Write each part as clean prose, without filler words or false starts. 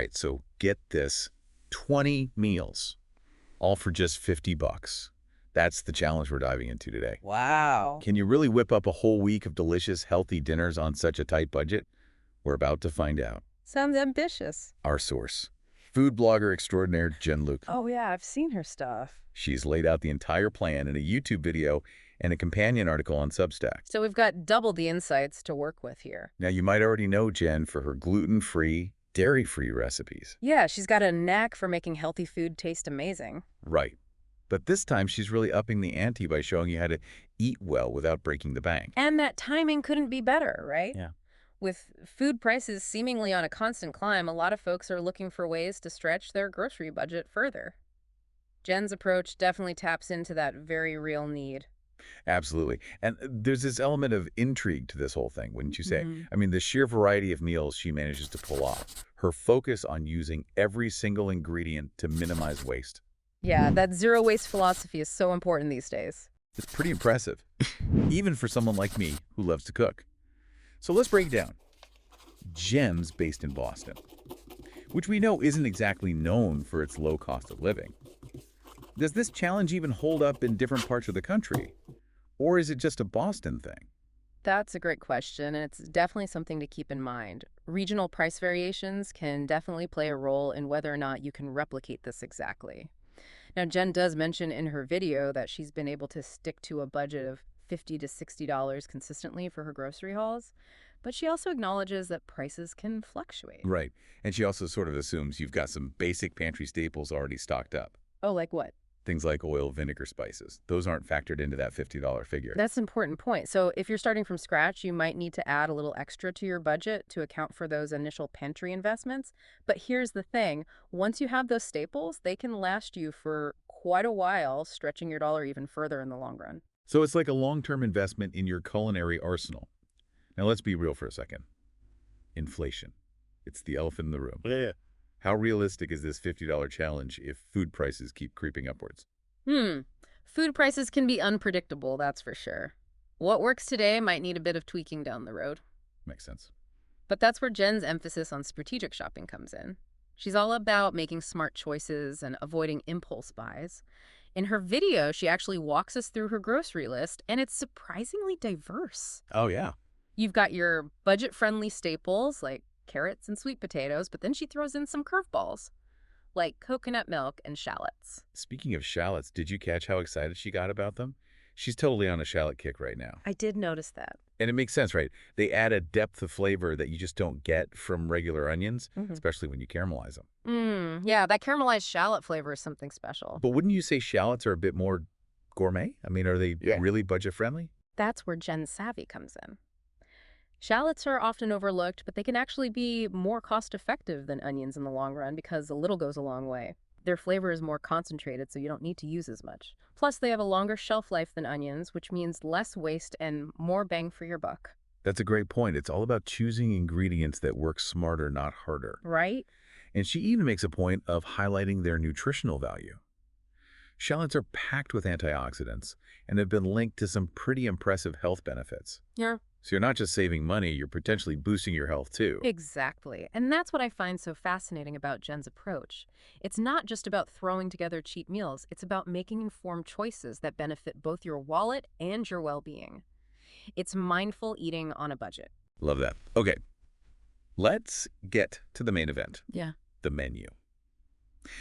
right, so get this, 20 meals, all for just 50 bucks. That's the challenge we're diving into today. Wow. Can you really whip up a whole week of delicious, healthy dinners on such a tight budget? We're about to find out. Sounds ambitious. Our source, food blogger extraordinaire Jen Luke. Oh, yeah, I've seen her stuff. She's laid out the entire plan in a YouTube video and a companion article on Substack. So we've got double the insights to work with here. Now, you might already know Jen for her gluten-free, dairy-free recipes. Yeah, she's got a knack for making healthy food taste amazing. Right. But this time, she's really upping the ante by showing you how to eat well without breaking the bank. And that timing couldn't be better, right? Yeah. With food prices seemingly on a constant climb, a lot of folks are looking for ways to stretch their grocery budget further. Jen's approach definitely taps into that very real need. Absolutely. And there's this element of intrigue to this whole thing, wouldn't you say? Mhm. I mean, the sheer variety of meals she manages to pull off, her focus on using every single ingredient to minimize waste. Yeah, that zero waste philosophy is so important these days. It's pretty impressive, even for someone like me who loves to cook. So let's break it down. Jen's based in Boston, which we know isn't exactly known for its low cost of living. Does this challenge even hold up in different parts of the country? Or is it just a Boston thing? That's a great question, and it's definitely something to keep in mind. Regional price variations can definitely play a role in whether or not you can replicate this exactly. Now, Jen does mention in her video that she's been able to stick to a budget of $50 to $60 consistently for her grocery hauls, but she also acknowledges that prices can fluctuate. Right. And she also sort of assumes you've got some basic pantry staples already stocked up. Oh, like what? Things like oil, vinegar, spices. Those aren't factored into that $50 figure. That's an important point. So if you're starting from scratch, you might need to add a little extra to your budget to account for those initial pantry investments. But here's the thing. Once you have those staples, they can last you for quite a while, stretching your dollar even further in the long run. So it's like a long-term investment in your culinary arsenal. Now let's be real for a second. Inflation. It's the elephant in the room. Yeah. How realistic is this $50 challenge if food prices keep creeping upwards? Food prices can be unpredictable, that's for sure. What works today might need a bit of tweaking down the road. Makes sense. But that's where Jen's emphasis on strategic shopping comes in. She's all about making smart choices and avoiding impulse buys. In her video, she actually walks us through her grocery list, and it's surprisingly diverse. Oh, yeah. You've got your budget-friendly staples like carrots and sweet potatoes, but then she throws in some curveballs, like coconut milk and shallots. Speaking of shallots, did you catch how excited she got about them? She's totally on a shallot kick right now. I did notice that. And it makes sense, right? They add a depth of flavor that you just don't get from regular onions, especially when you caramelize them. Yeah, that caramelized shallot flavor is something special. But wouldn't you say shallots are a bit more gourmet? I mean, are they really budget-friendly? That's where Jen's savvy comes in. Shallots are often overlooked, but they can actually be more cost-effective than onions in the long run because a little goes a long way. Their flavor is more concentrated, so you don't need to use as much. Plus, they have a longer shelf life than onions, which means less waste and more bang for your buck. That's a great point. It's all about choosing ingredients that work smarter, not harder. Right? And she even makes a point of highlighting their nutritional value. Shallots are packed with antioxidants and have been linked to some pretty impressive health benefits. Yeah. So you're not just saving money, you're potentially boosting your health too. Exactly. And that's what I find so fascinating about Jen's approach. It's not just about throwing together cheap meals. It's about making informed choices that benefit both your wallet and your well-being. It's mindful eating on a budget. Love that. Okay, let's get to the main event, Yeah. the menu.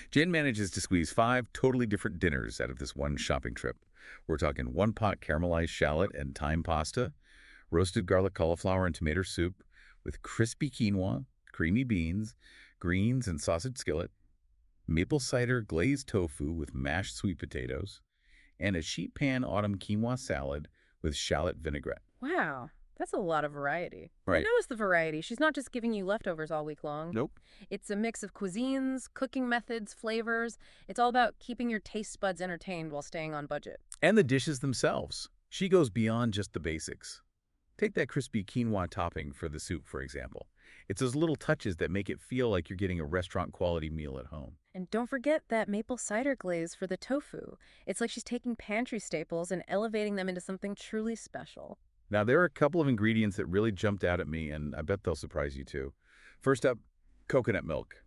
Jen manages to squeeze 5 totally different dinners out of this one shopping trip. We're talking one-pot caramelized shallot and thyme pasta, roasted garlic cauliflower and tomato soup with crispy quinoa, creamy beans, greens and sausage skillet, maple cider glazed tofu with mashed sweet potatoes, and a sheet pan autumn quinoa salad with shallot vinaigrette. Wow. That's a lot of variety. I Right. notice the variety. She's not just giving you leftovers all week long. Nope. It's a mix of cuisines, cooking methods, flavors. It's all about keeping your taste buds entertained while staying on budget. And the dishes themselves. She goes beyond just the basics. Take that crispy quinoa topping for the soup, for example. It's those little touches that make it feel like you're getting a restaurant-quality meal at home. And don't forget that maple cider glaze for the tofu. It's like she's taking pantry staples and elevating them into something truly special. Now, there are a couple of ingredients that really jumped out at me, and I bet they'll surprise you too. First up, coconut milk.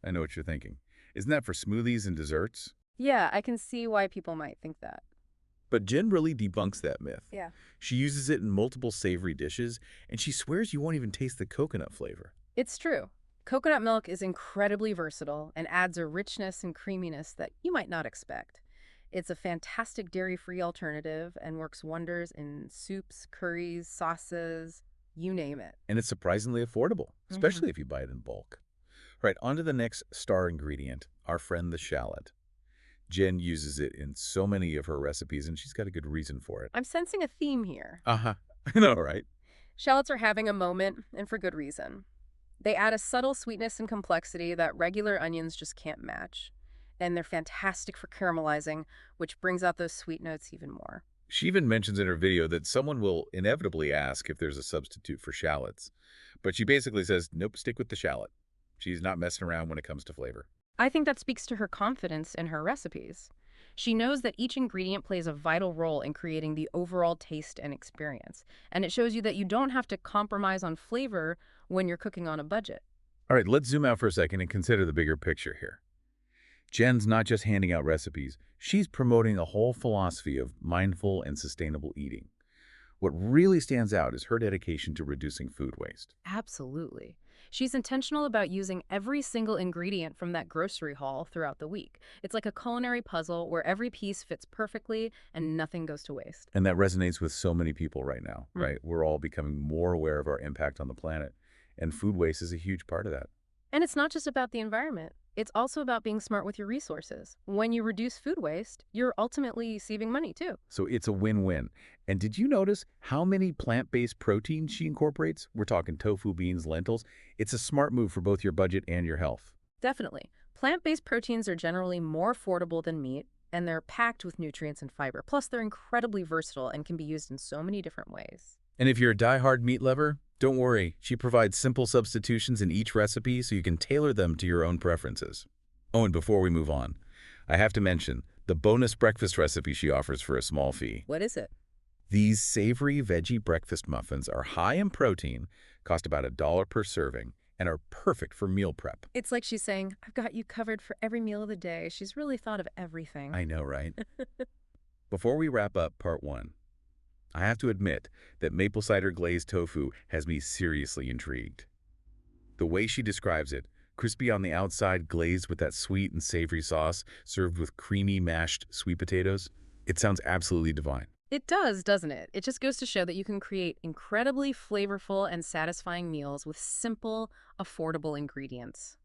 I know what you're thinking. Isn't that for smoothies and desserts? Yeah, I can see why people might think that. But Jen really debunks that myth. Yeah. She uses it in multiple savory dishes, and she swears you won't even taste the coconut flavor. It's true. Coconut milk is incredibly versatile and adds a richness and creaminess that you might not expect. It's a fantastic dairy-free alternative and works wonders in soups, curries, sauces, you name it. And it's surprisingly affordable, Hmm. especially if you buy it in bulk. All right, on to the next star ingredient, our friend the shallot. Jen uses it in so many of her recipes, and she's got a good reason for it. I'm sensing a theme here. Uh-huh. I know, right? Shallots are having a moment, and for good reason. They add a subtle sweetness and complexity that regular onions just can't match. And they're fantastic for caramelizing, which brings out those sweet notes even more. She even mentions in her video that someone will inevitably ask if there's a substitute for shallots. But she basically says, nope, stick with the shallot. She's not messing around when it comes to flavor. I think that speaks to her confidence in her recipes. She knows that each ingredient plays a vital role in creating the overall taste and experience. And it shows you that you don't have to compromise on flavor when you're cooking on a budget. All right, let's zoom out for a second and consider the bigger picture here. Jen's not just handing out recipes, she's promoting a whole philosophy of mindful and sustainable eating. What really stands out is her dedication to reducing food waste. Absolutely. She's intentional about using every single ingredient from that grocery haul throughout the week. It's like a culinary puzzle where every piece fits perfectly and nothing goes to waste. And that resonates with so many people right now, Mm. right? We're all becoming more aware of our impact on the planet, and food waste is a huge part of that. And it's not just about the environment. It's also about being smart with your resources. When you reduce food waste, you're ultimately saving money too. So it's a win-win. And did you notice how many plant-based proteins she incorporates? We're talking tofu, beans, lentils. It's a smart move for both your budget and your health. Definitely. Plant-based proteins are generally more affordable than meat, and they're packed with nutrients and fiber. Plus, they're incredibly versatile and can be used in so many different ways. And if you're a die-hard meat lover, don't worry. She provides simple substitutions in each recipe so you can tailor them to your own preferences. Oh, and before we move on, I have to mention the bonus breakfast recipe she offers for a small fee. What is it? These savory veggie breakfast muffins are high in protein, cost about $1 per serving, and are perfect for meal prep. It's like she's saying, I've got you covered for every meal of the day. She's really thought of everything. I know, right? Before we wrap up part one, I have to admit that maple cider glazed tofu has me seriously intrigued. The way she describes it, crispy on the outside, glazed with that sweet and savory sauce, served with creamy mashed sweet potatoes, it sounds absolutely divine. It does, doesn't it? It just goes to show that you can create incredibly flavorful and satisfying meals with simple, affordable ingredients.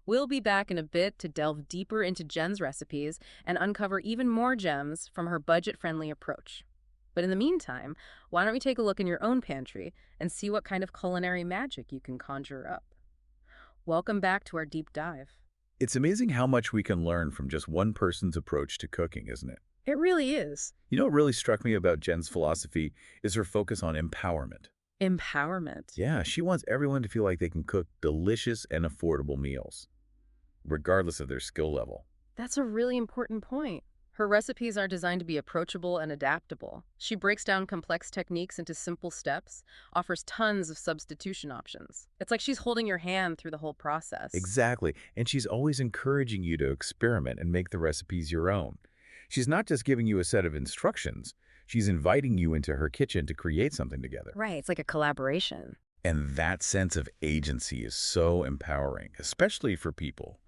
We'll be back in a bit to delve deeper into Jen's recipes and uncover even more gems from her budget-friendly approach. But in the meantime, why don't we take a look in your own pantry and see what kind of culinary magic you can conjure up? Welcome back to our deep dive. It's amazing how much we can learn from just one person's approach to cooking, isn't it? It really is. You know what really struck me about Jen's philosophy is her focus on empowerment. Empowerment. Yeah, she wants everyone to feel like they can cook delicious and affordable meals, regardless of their skill level. That's a really important point. Her recipes are designed to be approachable and adaptable. She breaks down complex techniques into simple steps, offers tons of substitution options. It's like she's holding your hand through the whole process. Exactly, and she's always encouraging you to experiment and make the recipes your own. She's not just giving you a set of instructions, she's inviting you into her kitchen to create something together. Right, it's like a collaboration. And that sense of agency is so empowering, especially for people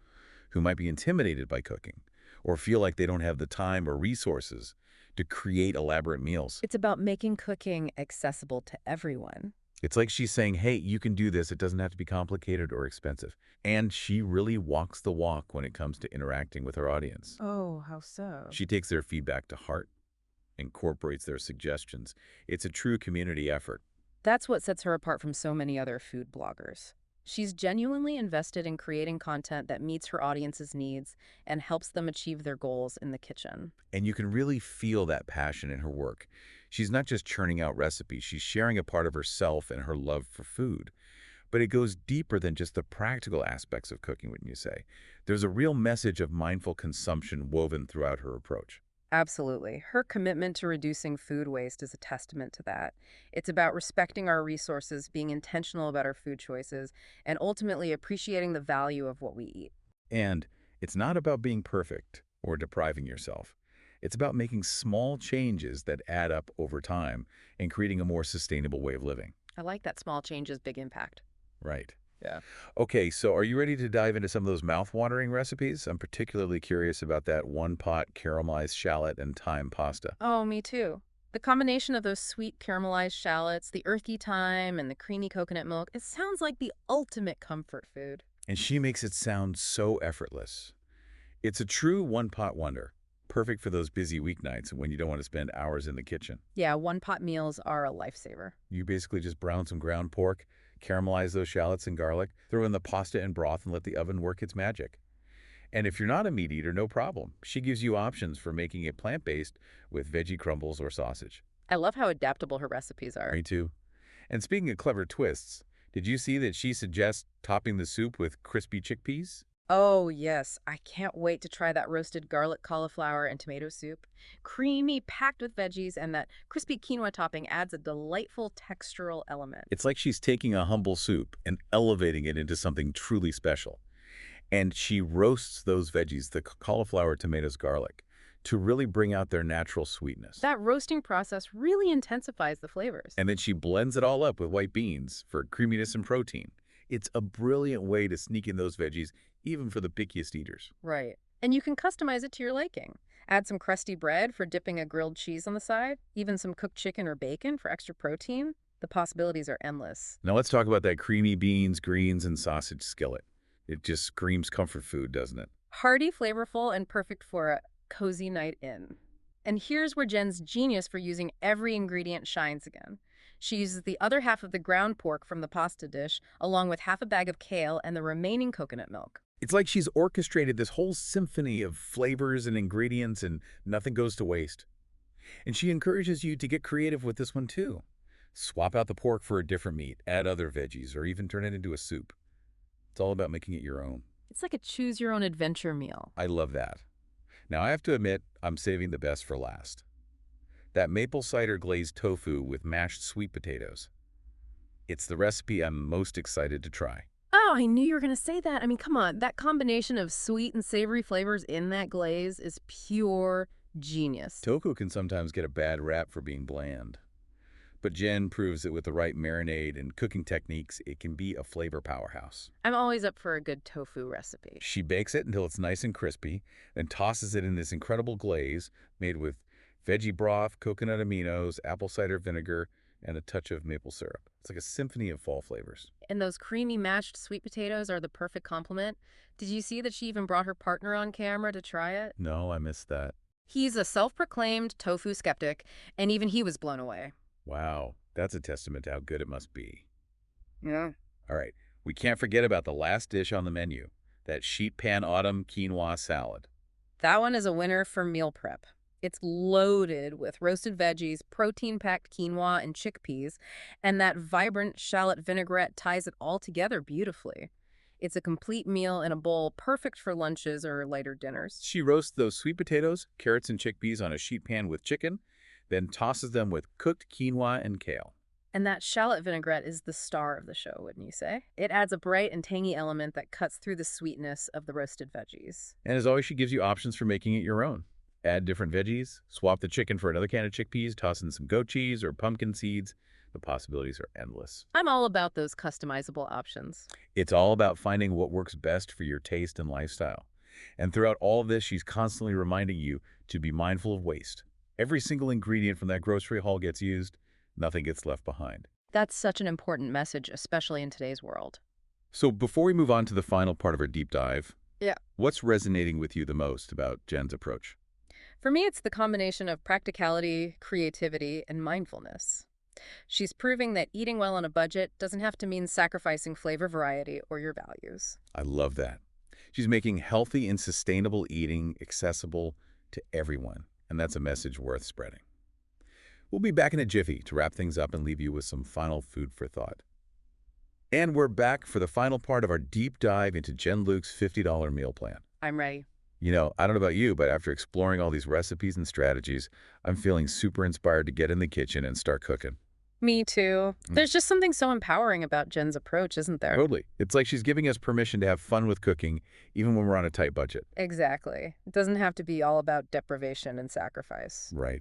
who might be intimidated by cooking or feel like they don't have the time or resources to create elaborate meals. It's about making cooking accessible to everyone. It's like she's saying, hey, you can do this. It doesn't have to be complicated or expensive. And she really walks the walk when it comes to interacting with her audience. Oh, how so? She takes their feedback to heart, incorporates their suggestions. It's a true community effort. That's what sets her apart from so many other food bloggers. She's genuinely invested in creating content that meets her audience's needs and helps them achieve their goals in the kitchen. And you can really feel that passion in her work. She's not just churning out recipes, she's sharing a part of herself and her love for food. But it goes deeper than just the practical aspects of cooking, wouldn't you say? There's a real message of mindful consumption woven throughout her approach. Absolutely. Her commitment to reducing food waste is a testament to that. It's about respecting our resources, being intentional about our food choices, and ultimately appreciating the value of what we eat. And it's not about being perfect or depriving yourself. It's about making small changes that add up over time and creating a more sustainable way of living. I like that small changes, big impact. Right. Yeah. Okay, so are you ready to dive into some of those mouth-watering recipes? I'm particularly curious about that one-pot caramelized shallot and thyme pasta. Oh, me too. The combination of those sweet caramelized shallots, the earthy thyme, and the creamy coconut milk, it sounds like the ultimate comfort food. And she makes it sound so effortless. It's a true one-pot wonder, perfect for those busy weeknights when you don't want to spend hours in the kitchen. Yeah, one pot meals are a lifesaver. You basically just brown some ground pork, caramelize those shallots and garlic, throw in the pasta and broth, and let the oven work its magic. And if you're not a meat eater, no problem. She gives you options for making it plant-based with veggie crumbles or sausage. I love how adaptable her recipes are. Me too. And speaking of clever twists, did you see that she suggests topping the soup with crispy chickpeas? Oh, yes. I can't wait to try that roasted garlic cauliflower and tomato soup. Creamy, packed with veggies, and that crispy quinoa topping adds a delightful textural element. It's like she's taking a humble soup and elevating it into something truly special. And she roasts those veggies, the cauliflower, tomatoes, garlic, to really bring out their natural sweetness. That roasting process really intensifies the flavors. And then she blends it all up with white beans for creaminess and protein. It's a brilliant way to sneak in those veggies, even for the pickiest eaters. Right. And you can customize it to your liking. Add some crusty bread for dipping a grilled cheese on the side, even some cooked chicken or bacon for extra protein. The possibilities are endless. Now let's talk about that creamy beans, greens, and sausage skillet. It just screams comfort food, doesn't it? Hearty, flavorful, and perfect for a cozy night in. And here's where Jen's genius for using every ingredient shines again. She uses the other half of the ground pork from the pasta dish, along with half a bag of kale and the remaining coconut milk. It's like she's orchestrated this whole symphony of flavors and ingredients, and nothing goes to waste. And she encourages you to get creative with this one too. Swap out the pork for a different meat, add other veggies, or even turn it into a soup. It's all about making it your own. It's like a choose your own adventure meal. I love that. Now I have to admit, I'm saving the best for last. That maple cider glazed tofu with mashed sweet potatoes. It's the recipe I'm most excited to try. Oh, I knew you were going to say that. I mean, come on. That combination of sweet and savory flavors in that glaze is pure genius. Tofu can sometimes get a bad rap for being bland. But Jen proves that with the right marinade and cooking techniques, it can be a flavor powerhouse. I'm always up for a good tofu recipe. She bakes it until it's nice and crispy, then tosses it in this incredible glaze made with veggie broth, coconut aminos, apple cider vinegar, and a touch of maple syrup. It's like a symphony of fall flavors. And those creamy mashed sweet potatoes are the perfect complement. Did you see that she even brought her partner on camera to try it? No, I missed that. He's a self-proclaimed tofu skeptic, and even he was blown away. Wow, that's a testament to how good it must be. Yeah. All right, we can't forget about the last dish on the menu, that sheet pan autumn quinoa salad. That one is a winner for meal prep. It's loaded with roasted veggies, protein-packed quinoa and chickpeas, and that vibrant shallot vinaigrette ties it all together beautifully. It's a complete meal in a bowl, perfect for lunches or lighter dinners. She roasts those sweet potatoes, carrots, and chickpeas on a sheet pan with chicken, then tosses them with cooked quinoa and kale. And that shallot vinaigrette is the star of the show, wouldn't you say? It adds a bright and tangy element that cuts through the sweetness of the roasted veggies. And as always, she gives you options for making it your own. Add different veggies, swap the chicken for another can of chickpeas, toss in some goat cheese or pumpkin seeds. The possibilities are endless. I'm all about those customizable options. It's all about finding what works best for your taste and lifestyle. And throughout all of this, she's constantly reminding you to be mindful of waste. Every single ingredient from that grocery haul gets used. Nothing gets left behind. That's such an important message, especially in today's world. So before we move on to the final part of our deep dive, Yeah. what's resonating with you the most about Jen's approach? For me, it's the combination of practicality, creativity, and mindfulness. She's proving that eating well on a budget doesn't have to mean sacrificing flavor variety or your values. I love that. She's making healthy and sustainable eating accessible to everyone, and that's a message worth spreading. We'll be back in a jiffy to wrap things up and leave you with some final food for thought. And we're back for the final part of our deep dive into Jen Luke's $50 meal plan. I'm ready. I don't know about you, but after exploring all these recipes and strategies, I'm feeling super inspired to get in the kitchen and start cooking. Me too. Mm. There's just something so empowering about Jen's approach, isn't there? Totally. It's like she's giving us permission to have fun with cooking, even when we're on a tight budget. Exactly. It doesn't have to be all about deprivation and sacrifice. Right.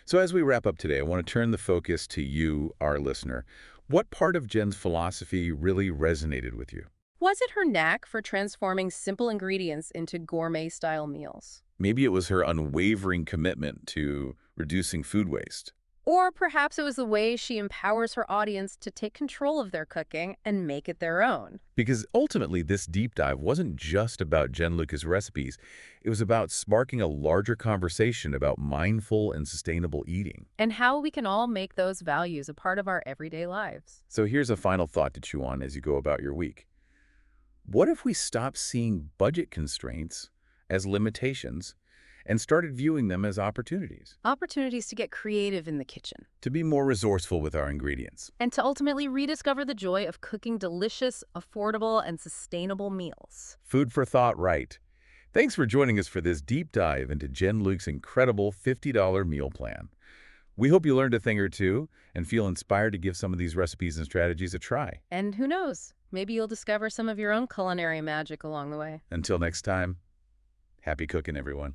So as we wrap up today, I want to turn the focus to you, our listener. What part of Jen's philosophy really resonated with you? Was it her knack for transforming simple ingredients into gourmet-style meals? Maybe it was her unwavering commitment to reducing food waste. Or perhaps it was the way she empowers her audience to take control of their cooking and make it their own. Because ultimately, this deep dive wasn't just about Jen Lucas' recipes. It was about sparking a larger conversation about mindful and sustainable eating. And how we can all make those values a part of our everyday lives. So here's a final thought to chew on as you go about your week. What if we stopped seeing budget constraints as limitations and started viewing them as opportunities Opportunities to get creative in the kitchen. to be more resourceful with our ingredients? And to ultimately rediscover the joy of cooking delicious, affordable, and sustainable meals. Food for thought, right? Thanks for joining us for this deep dive into Jen Luke's incredible $50 meal plan. We hope you learned a thing or two and feel inspired to give some of these recipes and strategies a try. And who knows, maybe you'll discover some of your own culinary magic along the way. Until next time, happy cooking, everyone.